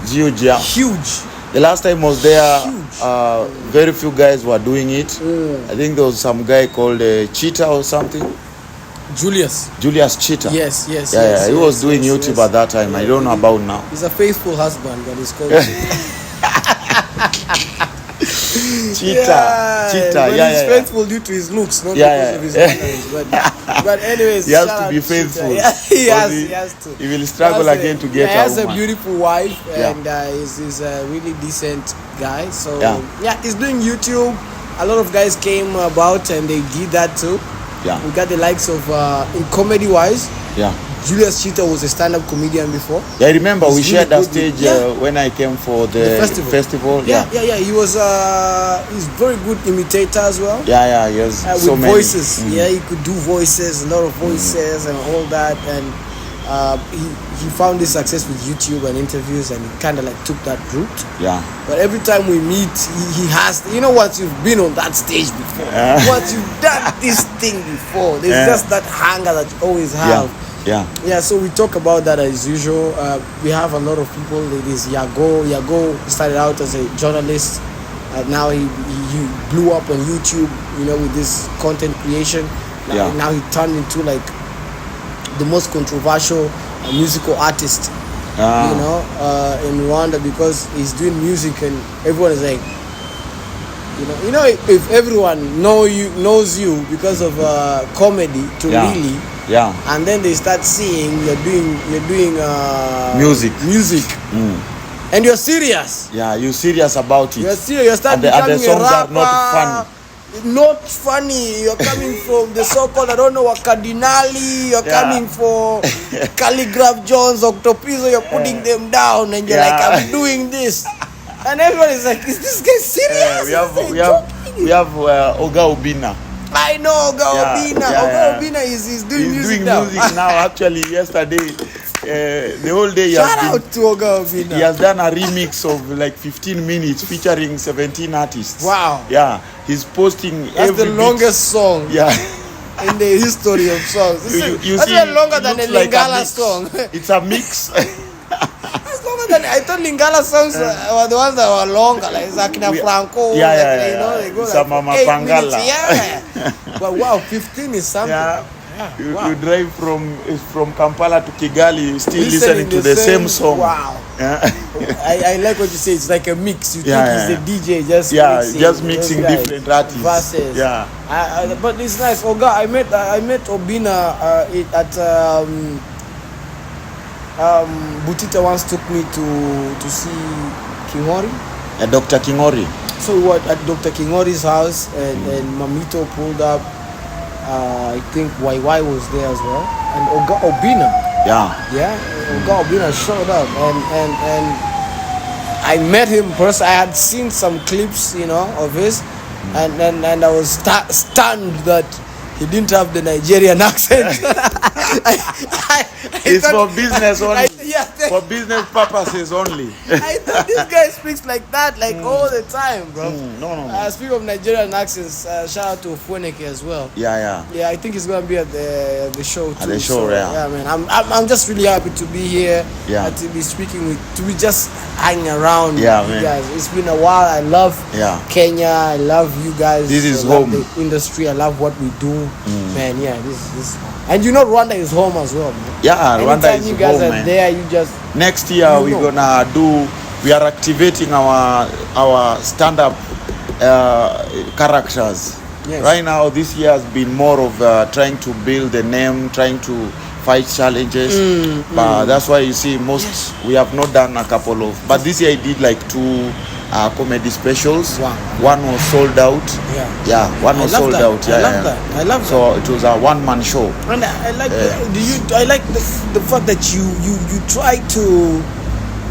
It's huge, yeah. Huge. The last time I was there, very few guys were doing it. I think there was some guy called Cheetah or something. Julius Cheetah. Yes. Yeah, he was doing YouTube at that time. I don't know about now. He's a faithful husband, but he's called Cheetah. But he's faithful due to his looks, not because of his manners. But anyways, he has to be faithful. He has to. He will struggle again to get He has a woman. a beautiful wife, and he's a really decent guy. So he's doing YouTube. A lot of guys came about and they did that too. Yeah. We got the likes of in comedy wise. Yeah. Julius Cheetah was a stand-up comedian before. Yeah, I remember we shared that really stage when I came for the festival. Yeah. He was he's very good imitator as well. Yeah, he has so with many voices. Yeah, he could do voices, a lot of voices and all that. And he found his success with YouTube and interviews, and he kind of like took that route. Yeah. But every time we meet, he has, once you've been on that stage before, once you've done this thing before, there's just that hunger that you always have. Yeah, so we talk about that as usual. We have a lot of people. This Yago started out as a journalist. Now he blew up on YouTube, with this content creation. Now he turned into like the most controversial musical artist, in Rwanda, because he's doing music and everyone is like, if everyone knows you because of comedy really. Yeah. And then they start seeing you're doing music. And you're serious. Yeah, you're serious about it. You're serious. You start becoming the songs a rapper. Are not funny. You're coming from the so-called, I don't know what, Cardinali. You're coming for Calligraph Jones, Octopizzo. You're putting them down, and you're like, I'm doing this. And everyone is like, is this guy serious? We have Oga Obina. I know Oga Obina. Oga Obina is doing music now. Actually, yesterday, the whole day Shout out to Oga Obina. He has done a remix of like 15 minutes featuring 17 artists. Wow. Yeah, he's posting. That's the longest song. Yeah. In the history of songs. You That's see, longer than a Lingala song. It's a mix. That's longer than, I thought Lingala songs were the ones that were longer, like Zakina Franco. They go like Mama 8 Pangala. minutes. But wow, 15 is something. You drive from Kampala to Kigali, still listening to the same song. Wow. I like what you say. It's like a mix. You think he's a DJ just mixing different artists. Verses. But it's nice. Oga, I met Obina at Butita once took me to see Kingori. Dr. Kingori. So we were at Dr. Kingori's house, and Mamito pulled up. I think YY was there as well, and Oga Obina. Oga Obina showed up, and I met him personally. I had seen some clips, of his, and I was stunned that he didn't have the Nigerian accent. It's for business only. For business purposes only. I thought this guy speaks like that, all the time, bro. No. Speaking of Nigerian accents, shout out to Fueneke as well. Yeah, I think he's gonna be at the show too. At the show, yeah, man. I'm just really happy to be here. To be speaking to be just hanging around. Yeah, with man. you guys. It's been a while. I love Kenya. I love you guys. This is I love home. the industry. I love what we do, man. Yeah, this. And Rwanda is home as well, man. Yeah, Rwanda is home, man. Anytime you guys are there, you just... Next year, we are activating our stand-up characters. Yes. Right now, this year has been more of trying to build a name, trying to fight challenges. But that's why you see we have not done a couple of... But this year I did like 2 comedy specials. Wow. One was sold out. One was sold out. I love that. So it was a one-man show. And I like I like the fact that you try to...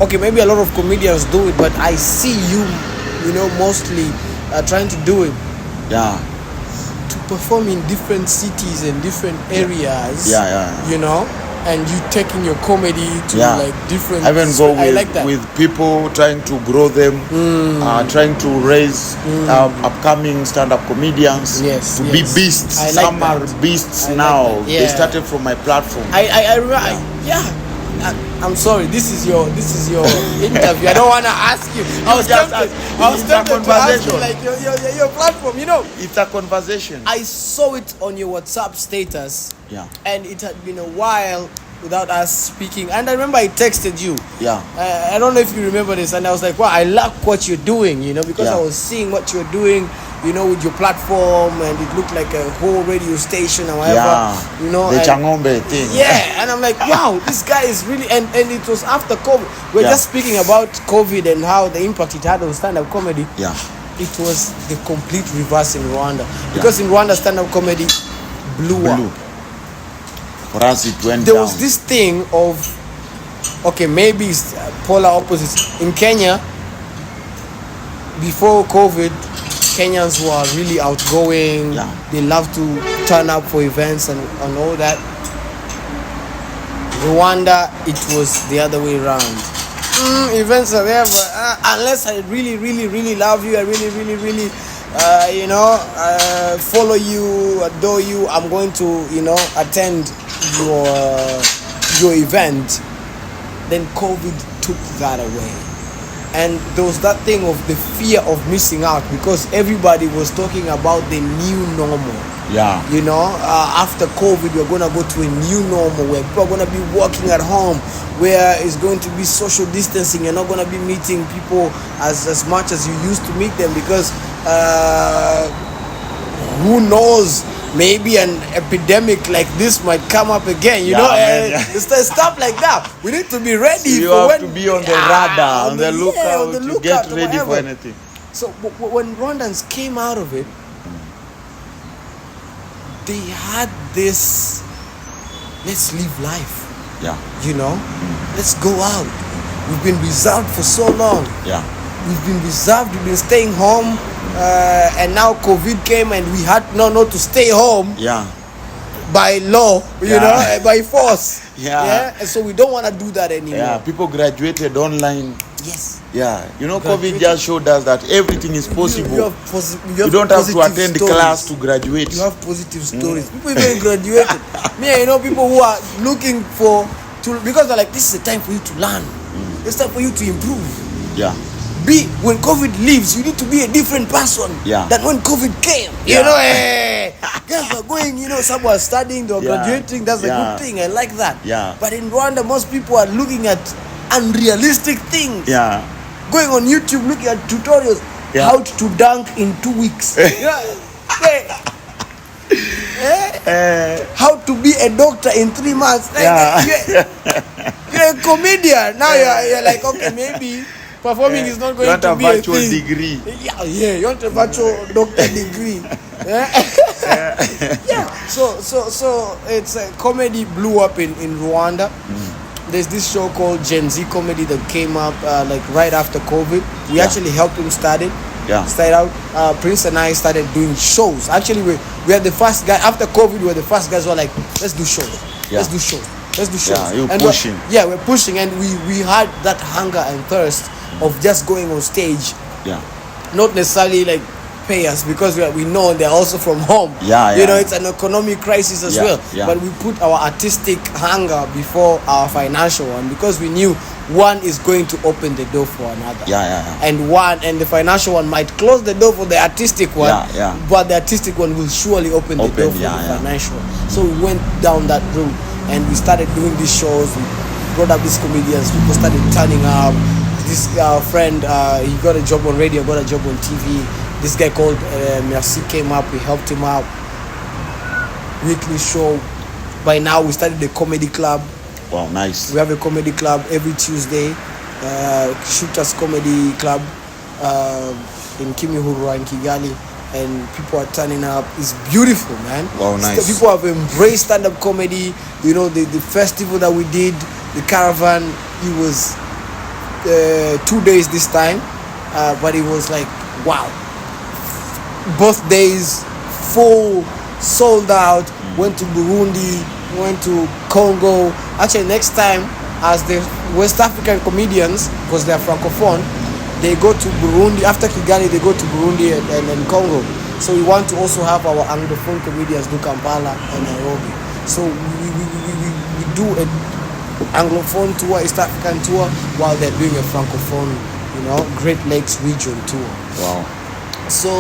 Okay, maybe a lot of comedians do it, but I see you, mostly trying to do it. To perform in different cities and different areas. And you taking your comedy to like different... I even go with people, trying to grow them, trying to raise upcoming stand-up comedians to be beasts. Some are beasts now. They started from my platform. I'm sorry. This is your interview. I don't want to ask you. I was just tempted. ask. I was It's a tempted to ask you conversation. like your platform. You know, It's a conversation. I saw it on your WhatsApp status. Yeah. And it had been a while without us speaking. And I remember I texted you. Yeah. I don't know if you remember this. And I was like, wow, I like what you're doing, you know, because Yeah. I was seeing what you're doing, you know, with your platform, and it looked like a whole radio station or whatever, Yeah. you know. The and- Changombe thing. yeah, and I'm like, wow, this guy is really, and it was after COVID. We're Yeah. just speaking about COVID and how the impact it had on stand-up comedy. Yeah. It was the complete reverse in Rwanda. Because in Rwanda, stand-up comedy blew up. For us, it went There down. was this thing of, okay, maybe it's polar opposites. In Kenya, before COVID, Kenyans were really outgoing. Yeah. They love to turn up for events and all that. Rwanda, it was the other way around. Events are there, but unless I really, really, really love you, I really, really, really, follow you, adore you, I'm going to, attend your event. Then COVID took that away. And there was that thing of the fear of missing out, because everybody was talking about the new normal. Yeah. After COVID, we're going to go to a new normal where people are going to be working at home, where it's going to be social distancing. You're not going to be meeting people as much as you used to meet them, because who knows, maybe an epidemic like this might come up again, stuff like that. We need to be ready. You for have when, to be on the radar, on the lookout, on the to lookout get or ready for whatever. anything. So when Rwandans came out of it, they had this, let's live life, Yeah. let's go out. We've been reserved for so long. Yeah. We've been reserved, we've been staying home, and now COVID came and we had not to stay home Yeah. by law, Yeah. by force. Yeah. And so we don't want to do that anymore. Yeah. People graduated online. Yes. Yeah. COVID Graduated. just showed us that everything is possible. You You don't have to positive attend stories. class to graduate. You have positive stories. People even graduated. Me, I know people who are looking because they're like, this is the time for you to learn. It's time for you to improve. Yeah. When COVID leaves, you need to be a different person Yeah. than when COVID came. Yeah. Guys are going, some are studying, they're Yeah. graduating. That's a Yeah. good thing. I like that. Yeah. But in Rwanda, most people are looking at unrealistic things. Yeah. Going on YouTube, looking at tutorials. Yeah. How to dunk in 2 weeks. How to be a doctor in 3 months. Yeah. You're a comedian. Now you're like, okay, maybe performing is not going You want to a be a virtual thing. degree. Yeah, you want a virtual doctor degree. Yeah. So it's comedy blew up in Rwanda. There's this show called Gen Z Comedy that came up right after COVID. We actually helped him start it. Yeah. Started out, Prince and I started doing shows. Actually, we are the first guy after COVID. We were the first guys who were like, let's do shows. Yeah. Let's do shows. Let's do shows. Yeah, you're And pushing. we're pushing, and we had that hunger and thirst of just going on stage, Yeah. not necessarily like pay us, because we know they're also from home. Yeah, You know, yeah. it's an economic crisis as Yeah, well. yeah. But we put our artistic hunger before our financial one, because we knew one is going to open the door for another. Yeah. And the financial one might close the door for the artistic one. Yeah. But the artistic one will surely open the door for the financial one. So we went down that route and we started doing these shows. We brought up these comedians. People started turning up. This friend, he got a job on radio, got a job on TV. This guy called Merci came up. We helped him out. Weekly show. By now we started the comedy club. Wow, nice. We have a comedy club every Tuesday, Shooters Comedy Club in Kimihurura in Kigali, and people are turning up. It's beautiful, man. Wow, nice. People have embraced stand-up comedy. The festival that we did, the caravan, it was 2 days this time, but it was like, wow. Both days, full, sold out. Went to Burundi, went to Congo. Actually, next time, as the West African comedians, because they're francophone, they go to Burundi. After Kigali, they go to Burundi and Congo. So we want to also have our anglophone comedians do Kampala and Nairobi. So we do Anglophone tour, East African tour, while they're doing a Francophone, Great Lakes region tour. Wow. So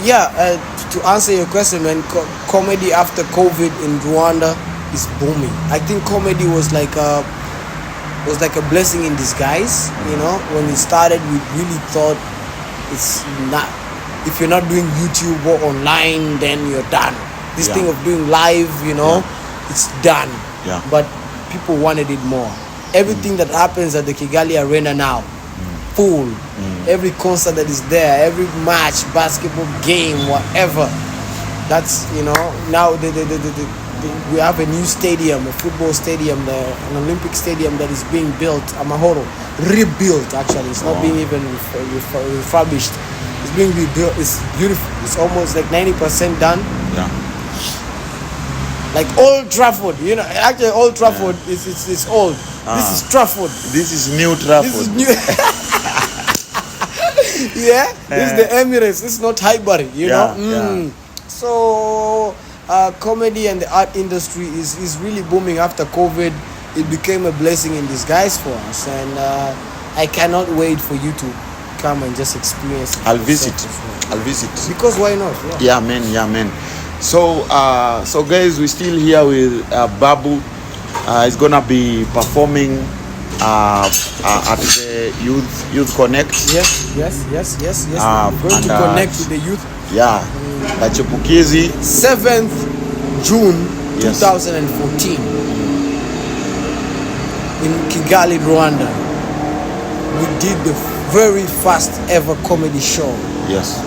yeah, to answer your question, man, comedy after COVID in Rwanda is booming. I think comedy was like a blessing in disguise. When it started, we really thought it's not. If you're not doing YouTube or online, then you're done. This thing of doing live, it's done. Yeah. But people wanted it more. Everything that happens at the Kigali Arena now, full. Every concert that is there, every match, basketball game, whatever. That's now we have a new stadium, a football stadium, an Olympic stadium that is being built. Amahoro, rebuilt actually. It's not being even refurbished. It's being rebuilt. It's beautiful. It's almost like 90% done. Yeah. Like Old Trafford, actually Old Trafford is old. This is Trafford. This is New Trafford. This is new. This is the Emirates. This is not Highbury, Yeah. So comedy and the art industry is really booming after COVID. It became a blessing in disguise for us, and I cannot wait for you to come and just experience it. I'll visit. Because why not? Yeah, man. So guys, we're still here with Babu. He's gonna be performing at the Youth Connect. Yes. We're going to connect with the youth. Yeah, Chipukizi. 7th June 2014 in Kigali, Rwanda. We did the very first ever comedy show. Yes.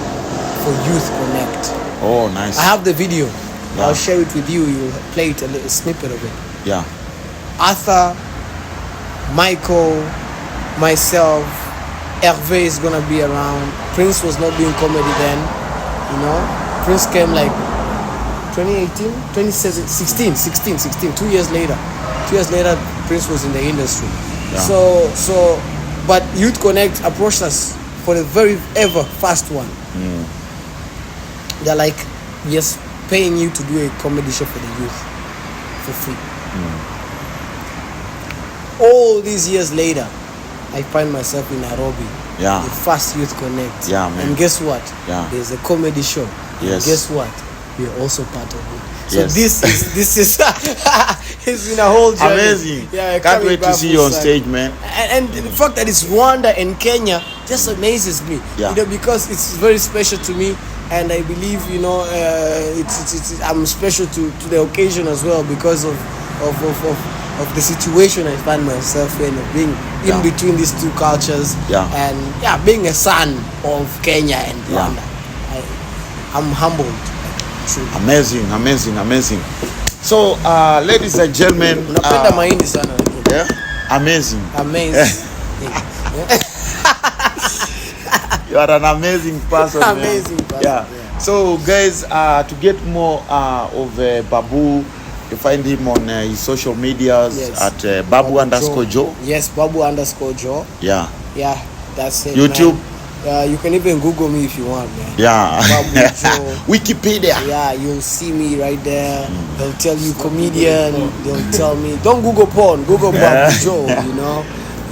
For Youth Connect. Oh, nice. I have the video. Yeah. I'll share it with you. You'll play it, a little snippet of it. Yeah. Arthur, Michael, myself, Hervé is gonna be around. Prince was not doing comedy then, Prince came like 2018, 2016, 2 years later. 2 years later, Prince was in the industry. Yeah. So, but Youth Connect approached us for the very ever first one. They're like, yes, paying you to do a comedy show for the youth for free. All these years later, I find myself in Nairobi. Yeah. The first Youth Connect. Yeah, man. And guess what? Yeah. There's a comedy show. Yes. And guess what? We're also part of it. So Yes. this is it's been a whole journey. Amazing. Yeah, Can't coming wait to back see full you on circle. stage, man. And the fact that it's Rwanda and Kenya just amazes me. Yeah. Because it's very special to me, and I believe it's I'm special to the occasion as well because of the situation I find myself in, of being in between these two cultures, and being a son of Kenya and Rwanda. I'm humbled. Truly. Amazing. So, ladies and gentlemen, Napenda mahindi sana. yeah, amazing. You are an amazing person. Amazing man. person. Yeah. So, guys, to get more of Babu, you find him on his social medias at Babu_Joe. Yes, Babu_Joe. Yeah. Yeah, that's it. YouTube. Man. You can even Google me if you want, man. Yeah. Babu Joe. Wikipedia. Yeah, you'll see me right there. They'll tell you comedian. They'll tell me don't Google porn. Google Babu Joe.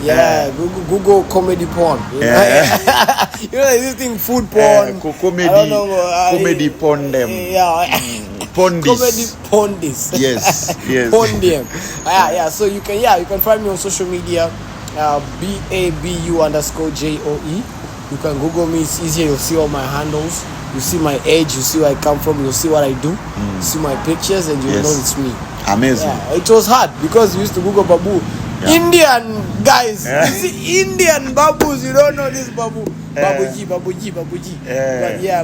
Yeah, Google comedy porn. This thing food porn. Comedy. I don't know, comedy porn them. Yeah. Pondis. Comedy pondis. Yes. Pond them. Yeah. So you can find me on social media. BABU_JOE. You can Google me. It's easier. You'll see all my handles. You see my age. You see where I come from. You'll see what I do. You see my pictures, and you know it's me. Amazing. Yeah, it was hard because we used to Google Babu. Yeah. Indian guys, you see Indian Babus. You don't know this Babu. Babuji.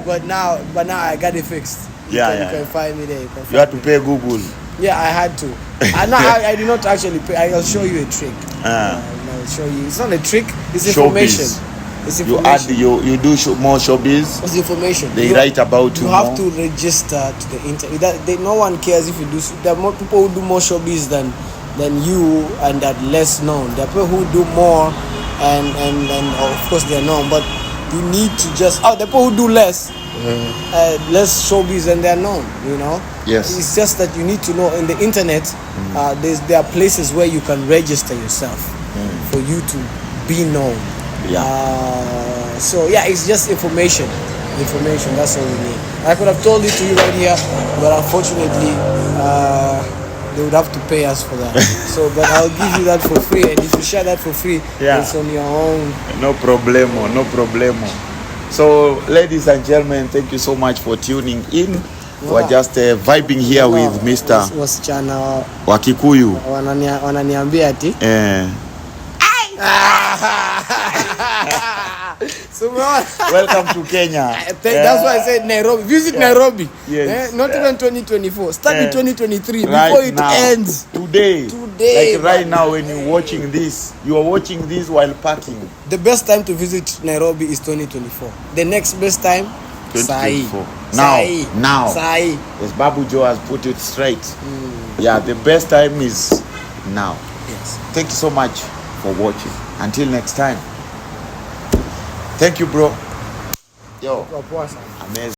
But now I got it fixed. You can find me there. You had to pay Google. Yeah, I had to. I did not actually pay. I'll show you a trick. I'll show you. It's not a trick. It's information. Showbiz. It's information. You do more showbiz. It's information. They write about you. You have to register to the internet. No one cares if you do. There are more people who do more showbiz than you, and that less known. There are people who do more, and of course they're known. But you need to just the people who do less. less showbiz and they're known, you know. Yes. It's just that you need to know in the internet, there are places where you can register yourself for you to be known. Yeah. So yeah, it's just information. Information, that's all we need. I could have told it to you right here, but unfortunately, they would have to pay us for that. So, but I'll give you that for free, and if you share that for free, it's on your own. No problemo, no problemo. So, ladies and gentlemen, thank you so much for tuning in. We're just vibing here with Mr. Wasichana Wakikuyu. Wananiambia ati. So welcome to Kenya. That's why I said Nairobi. Visit Nairobi. Yes. Not even 2024. Start in 2023 right before it now. ends. Today. Like right man. now, when you're watching this, you are watching this while parking. The best time to visit Nairobi is 2024. The next best time, 2024. Sai. Now. Sai. As Babu Joe has put it straight. Yeah, the best time is now. Yes. Thank you so much for watching. Until next time. Thank you, bro. Yo, amazing.